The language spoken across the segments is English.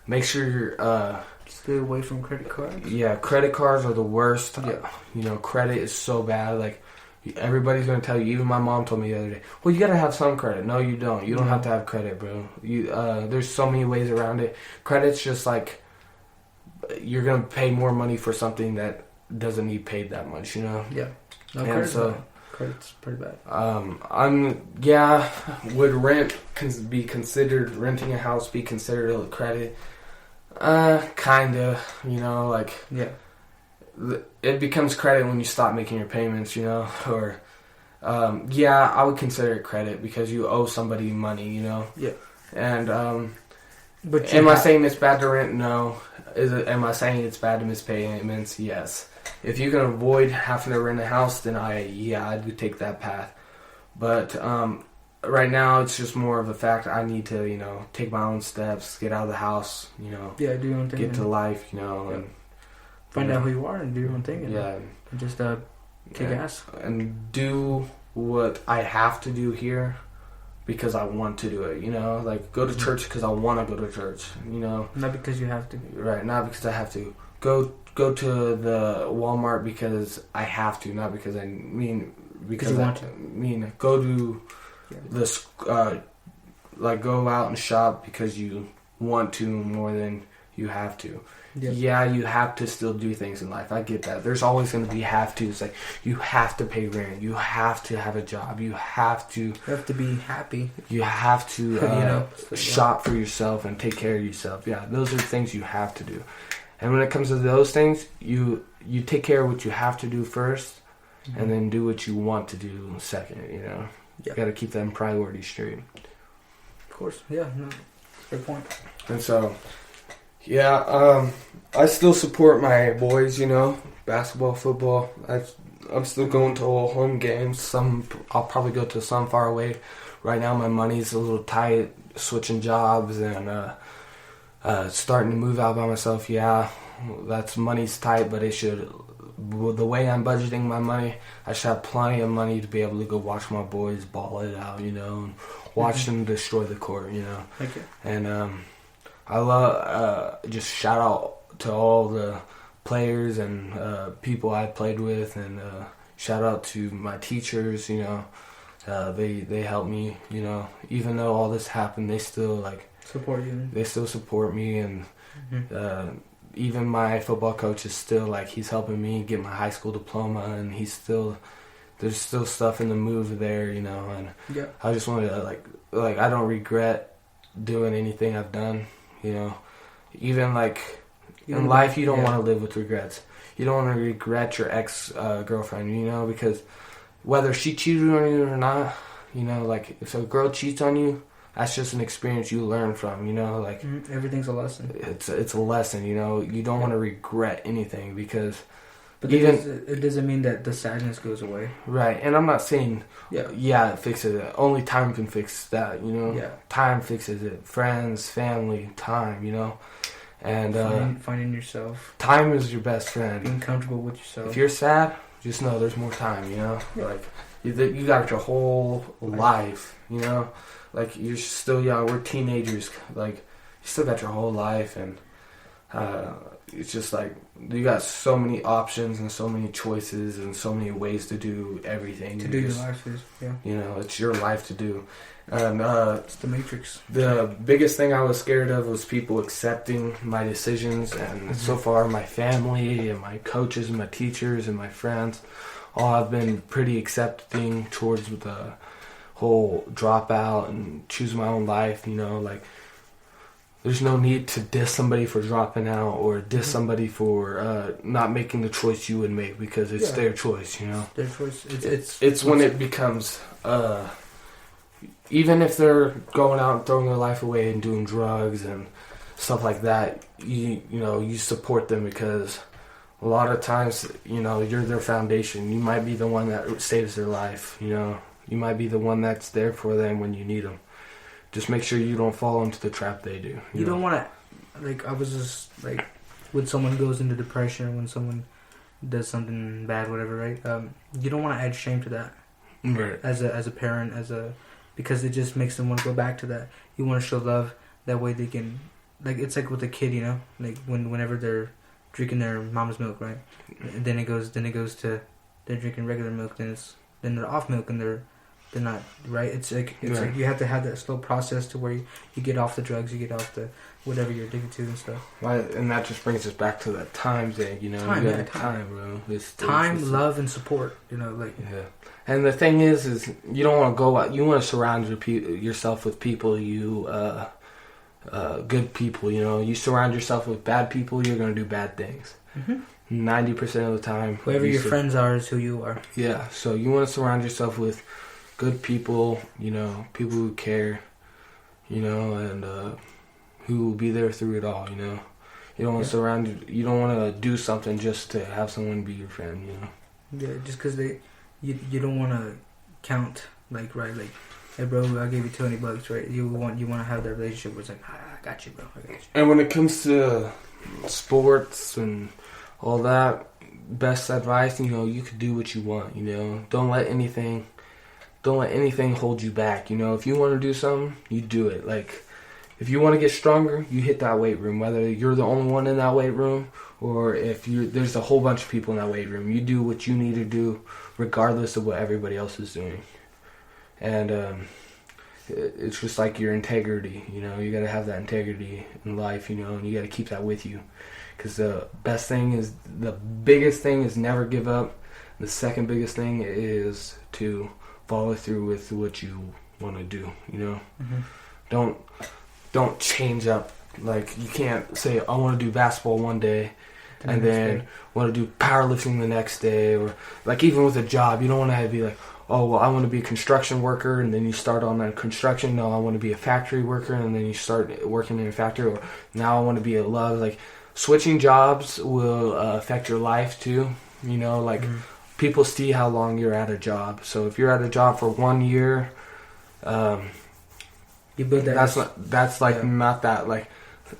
Make sure you're stay away from credit cards. Yeah, credit cards are the worst. Yeah. Credit is so bad. Like, everybody's gonna tell you. Even my mom told me the other day, well, you gotta have some credit. No, you don't. You don't have to have credit, bro. There's so many ways around it. Credit's just like, you're gonna pay more money for something that doesn't need paid that much, Yeah. No, credit's pretty bad. Would renting a house be considered a credit? Kinda, it becomes credit when you stop making your payments, or, I would consider it credit because you owe somebody money, Yeah. And, am I saying it's bad to rent? No. Am I saying it's bad to miss payments? Yes. If you can avoid having to rent a house, then I'd take that path. But, right now, it's just more of a fact I need to, take my own steps, get out of the house, do your own thing. Get to life, and find out who you are and do your own thing. And just kick ass. And do what I have to do here because I want to do it, Like, go to church because I want to go to church, Not because you have to. Right, not because I have to. Go to the Walmart because I have to, not because because you want to. Go to this, go out and shop because you want to more than you have to. Yeah, you have to still do things in life. I get that. There's always going to be have-tos. Like, you have to pay rent. You have to have a job. You have to be happy. You have to shop for yourself and take care of yourself. Yeah, those are things you have to do. And when it comes to those things, you take care of what you have to do first, and then do what you want to do second, You got to keep them priorities straight. Of course, yeah, no, good point. And so, I still support my boys, basketball, football. I'm still going to all home games. I'll probably go to some far away. Right now, my money's a little tight, switching jobs and starting to move out by myself. Yeah, that's money's tight, but the way I'm budgeting my money, I should have plenty of money to be able to go watch my boys ball it out, and watch them destroy the court, Thank you. And I love just shout out to all the players and people I played with, and shout out to my teachers. They helped me. Even though all this happened, they still support you. They still support me, and even my football coach is still he's helping me get my high school diploma, and there's still stuff in the move there, and I just want to I don't regret doing anything I've done, even in life you don't want to live with regrets. You don't want to regret your ex girlfriend, because whether she cheated on you or not, if a girl cheats on you, that's just an experience you learn from, everything's a lesson. It's a lesson, You don't want to regret anything because... But it doesn't mean that the sadness goes away. Right, and I'm not saying, it fixes it. Only time can fix that, Yeah. Time fixes it. Friends, family, time, And finding yourself. Time is your best friend. Being comfortable with yourself. If you're sad, just know there's more time, Yeah. You got your whole life, you're still young. We're teenagers. You still got your whole life, and it's just you got so many options and so many choices and so many ways to do everything. To do your life is, it's your life to do. And it's the Matrix. The biggest thing I was scared of was people accepting my decisions, and so far my family and my coaches and my teachers and my friends all have been pretty accepting towards the whole dropout and choose my own life, there's no need to diss somebody for dropping out or diss somebody for not making the choice you would make because it's their choice, Their choice. It's when it becomes, even if they're going out and throwing their life away and doing drugs and stuff like that, you support them because a lot of times, you're their foundation. You might be the one that saves their life, You might be the one that's there for them when you need them. Just make sure you don't fall into the trap they do. You don't want to, I was just, when someone goes into depression, when someone does something bad, whatever, right? You don't want to add shame to that. Right. As a parent, because it just makes them want to go back to that. You want to show love, that way they can like it's like with a kid, you know, like whenever they're drinking their mom's milk, right? And then it goes to they're drinking regular milk, then they're off milk and they're not, right. It's like you have to have that slow process to where you get off the drugs, you get off the whatever you're addicted to and stuff. Right, and that just brings us back to that time thing, you know. Time, bro. It's love, and support, you know, like. Yeah, and the thing is you don't want to go out. You want to surround yourself with people good people, you know. You surround yourself with bad people, you're gonna do bad things. 90% of the time. Whoever your friends are is who you are. Yeah, so you want to surround yourself with good people, you know, people who care, you know, and who will be there through it all, you know. You don't want to you don't want to do something just to have someone be your friend, you know. Yeah, just because you don't want to count, like, right, like, hey, bro, I gave you $20, right? You want to have that relationship where it's like, I got you, bro, I got you. And when it comes to sports and all that, best advice, you know, you could do what you want, you know. Don't let anything hold you back, you know. If you want to do something, you do it. Like, if you want to get stronger, you hit that weight room, whether you're the only one in that weight room or if there's a whole bunch of people in that weight room. You do what you need to do regardless of what everybody else is doing. And it's just like your integrity, you know. You got to have that integrity in life, you know, and you got to keep that with you. Because the biggest thing is never give up. The second biggest thing is to follow through with what you want to do, you know. Don't change up. Like, you can't say, I want to do basketball one day and then want to do powerlifting the next day. Or, like, even with a job, you don't want to be like, oh, well, I want to be a construction worker, and then you start on that construction. No, I want to be a factory worker, and then you start working in a factory. Or now I want to be a love. Like, switching jobs will affect your life too. You know, like, people see how long you're at a job. So if you're at a job for 1 year, you build that.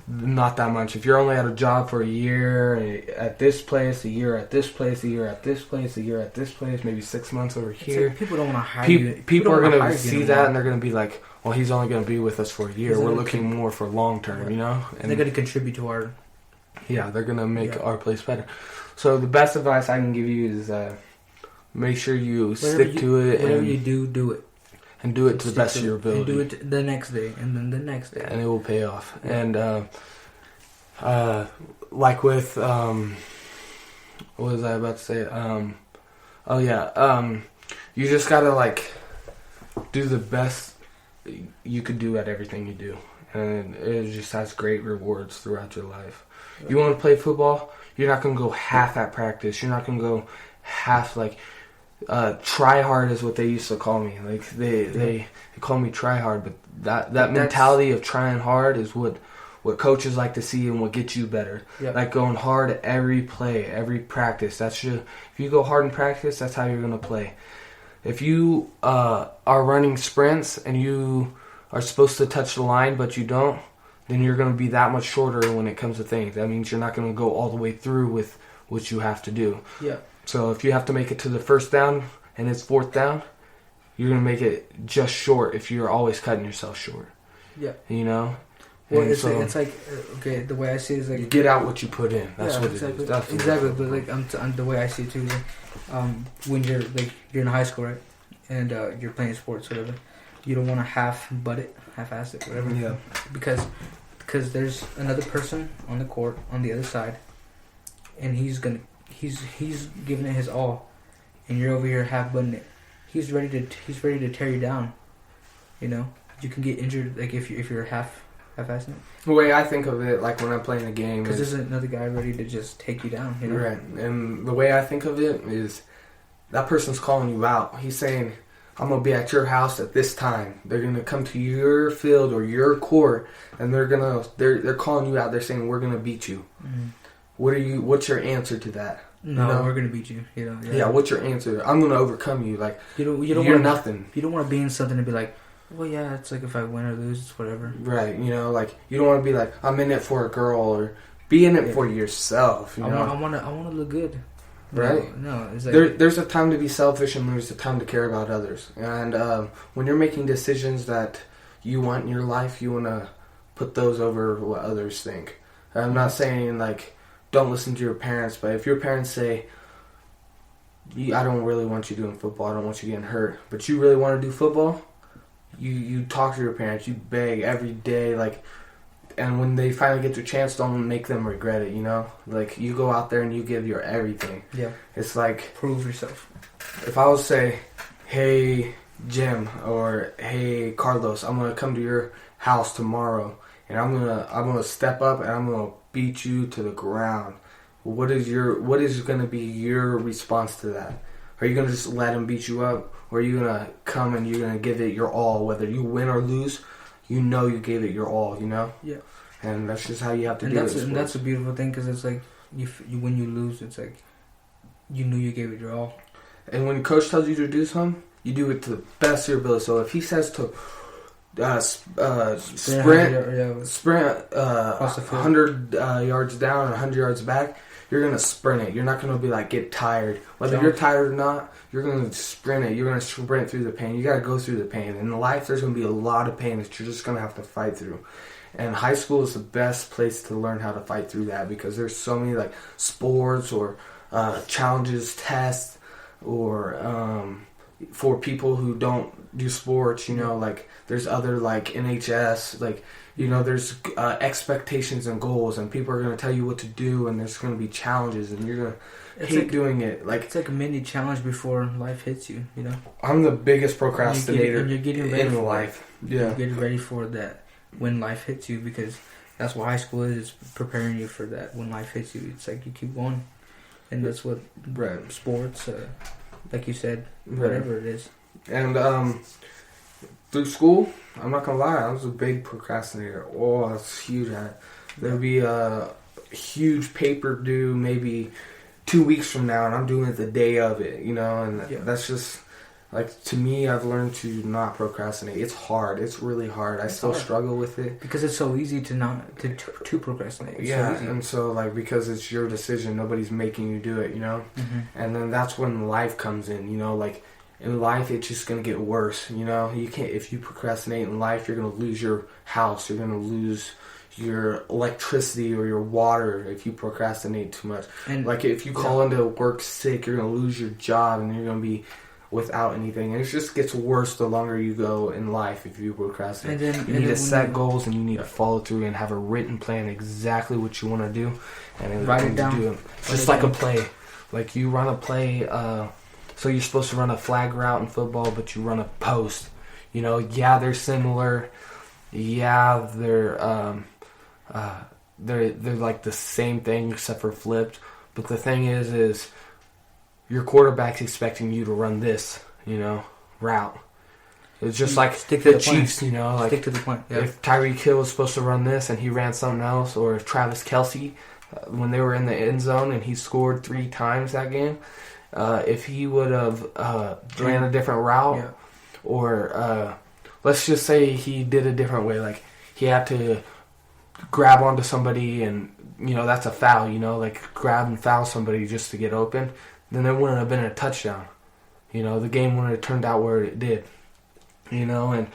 Not that much. If you're only at a job for a year at this place, a year at this place, a year at this place, a year at this place, maybe 6 months over here. Like people don't want to hire you. People are going to see that and they're going to be like, well, he's only going to be with us for a year. We're looking more for long term, you know? And they're going to contribute to our... Yeah, they're going to make our place better. So the best advice I can give you is make sure you stick to it. Whatever you do it. And do it to the best of your ability. And do it the next day, and then the next day. And it will pay off. Yeah. And like with... what was I about to say? You just got to, like, do the best you could do at everything you do. And it just has great rewards throughout your life. You want to play football? You're not going to go half at practice. You're not going to go half, like... try hard is what they used to call me. Like, they call me try hard, but that mentality of trying hard is what coaches like to see and what gets you better. Yep. Like, going hard at every play, every practice. If you go hard in practice, that's how you're gonna play. If you are running sprints and you are supposed to touch the line but you don't, then you're gonna be that much shorter when it comes to things. That means you're not gonna go all the way through with what you have to do. Yeah. So if you have to make it to the first down and it's fourth down, you're going to make it just short if you're always cutting yourself short. Yeah. You know? Well, it's like, okay, the way I see it is like... You get out what you put in. That's what exactly. it is. Exactly, but like the way I see it too is like, when you're in high school, right? And you're playing sports, whatever, you don't want to half-ass it, whatever. Yeah. Because there's another person on the court on the other side, and he's giving it his all, and you're over here half-butting it. He's ready to tear you down. You know, you can get injured like if you're half-assing it. The way I think of it, like when I'm playing a game, because there's another guy ready to just take you down. You know? Right, and the way I think of it is that person's calling you out. He's saying, "I'm gonna be at your house at this time. They're gonna come to your field or your court, and they're calling you out. They're saying we're gonna beat you." Mm-hmm. What's your answer to that? No, we're gonna beat you. You know. Yeah. What's your answer? I'm gonna overcome you. Like, you're nothing. You don't want to be in something and be like, well, yeah, it's like if I win or lose, it's whatever. Right. You know, like you don't want to be like, I'm in it for a girl, or be in it for yourself. You know. I want to look good. Right. No. It's like there's a time to be selfish and there's a time to care about others. And when you're making decisions that you want in your life, you want to put those over what others think. I'm not saying, like, don't listen to your parents, but if your parents say, I don't really want you doing football, I don't want you getting hurt, but you really want to do football, you talk to your parents, you beg every day, like, and when they finally get their chance, don't make them regret it, you know? Like, you go out there and you give your everything. Yeah. It's like... Prove yourself. If I was to say, hey, Jim, or hey, Carlos, I'm going to come to your house tomorrow, and I'm gonna step up and I'm going to beat you to the ground. What is going to be your response to that? Are you going to just let him beat you up? Or are you going to come and you're going to give it your all, whether you win or lose? You know you gave it your all, you know? Yeah. And that's just how you have to do it. And that's a beautiful thing, because it's like, when you lose, it's like, you knew you gave it your all. And when coach tells you to do something, you do it to the best of your ability. So if he says to sprint 100 yards down or 100 yards back, you're going to sprint it. You're not going to be like, get tired. Whether you're tired or not, you're going to sprint it. You're going to sprint through the pain. You got to go through the pain. In life, there's going to be a lot of pain that you're just going to have to fight through. And high school is the best place to learn how to fight through that, because there's so many like sports or challenges, tests, or for people who don't do sports, you know, like there's other like NHS, like, you know, there's expectations and goals, and people are going to tell you what to do, and there's going to be challenges, and you're going to hate doing it. Like, it's like a mini challenge before life hits you, you know? I'm the biggest procrastinator you're getting ready in life. Yeah. You're getting ready for that when life hits you, because that's what high school is, preparing you for that when life hits you. It's like you keep going. And that's what sports, like you said, whatever it is. And through school, I'm not going to lie, I was a big procrastinator. Oh, I was huge at it. There'd be a huge paper due maybe 2 weeks from now, and I'm doing it the day of it, you know? And that's just, like, to me, I've learned to not procrastinate. It's hard. It's really hard. I still struggle with it. Because it's so easy to procrastinate. It's so easy. And so, like, because it's your decision, nobody's making you do it, you know? Mm-hmm. And then that's when life comes in, you know? Like, in life, it's just going to get worse, you know? You can't, if you procrastinate in life, you're going to lose your house. You're going to lose your electricity or your water if you procrastinate too much. And like, if you call into work sick, you're going to lose your job, and you're going to be without anything, and it just gets worse the longer you go in life if you procrastinate. You need to set goals, and you need to follow through and have a written plan exactly what you want to do, and write it down. It's just like a play. Like, you run a play, so you're supposed to run a flag route in football, but you run a post. You know, yeah, they're similar. Yeah, they're like the same thing except for flipped. But the thing is your quarterback's expecting you to run this, you know, route. It's just like the Chiefs, you know, like, stick to the point. Yeah. If Tyreek Hill was supposed to run this and he ran something else, or if Travis Kelce, when they were in the end zone and he scored 3 times that game, if he would have ran a different route, or let's just say he did a different way, like he had to grab onto somebody and, you know, that's a foul, you know, like grab and foul somebody just to get open, then it wouldn't have been a touchdown. You know, the game wouldn't have turned out where it did. You know, and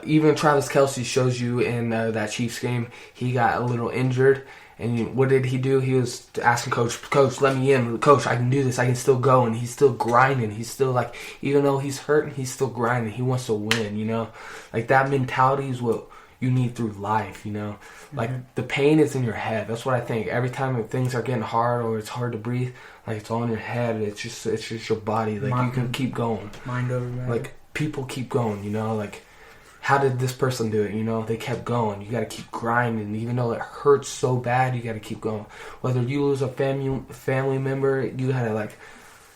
even Travis Kelce shows you in that Chiefs game, he got a little injured. And what did he do? He was asking Coach, let me in. Coach, I can do this. I can still go. And he's still grinding. He's still like, even though he's hurting, he's still grinding. He wants to win, you know. Like, that mentality is what you need through life, you know. Like, the pain is in your head. That's what I think. Every time things are getting hard or it's hard to breathe, like, it's all in your head. It's just your body. Like, you can keep going. Mind over matter. Like, people keep going, you know. Like, how did this person do it? You know, they kept going. You got to keep grinding. Even though it hurts so bad, you got to keep going. Whether you lose a family member, you got to, like,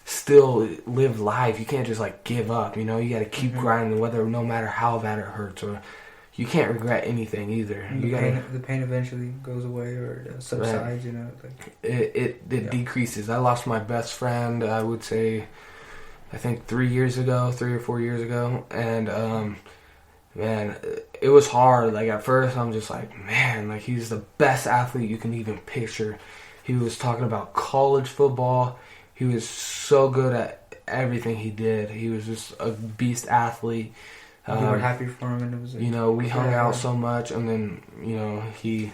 still live life. You can't just, like, give up, you know. You got to keep grinding, no matter how bad it hurts. Or you can't regret anything either. The pain eventually goes away or subsides, you know. Like, it decreases. I lost my best friend, I would say, I think 3 or 4 years ago. And, man, it was hard. Like, at first, I'm just like, man, like, he's the best athlete you can even picture. He was talking about college football. He was so good at everything he did. He was just a beast athlete. You were happy for him, and it was like, you know, we hung out so much, and then, you know, he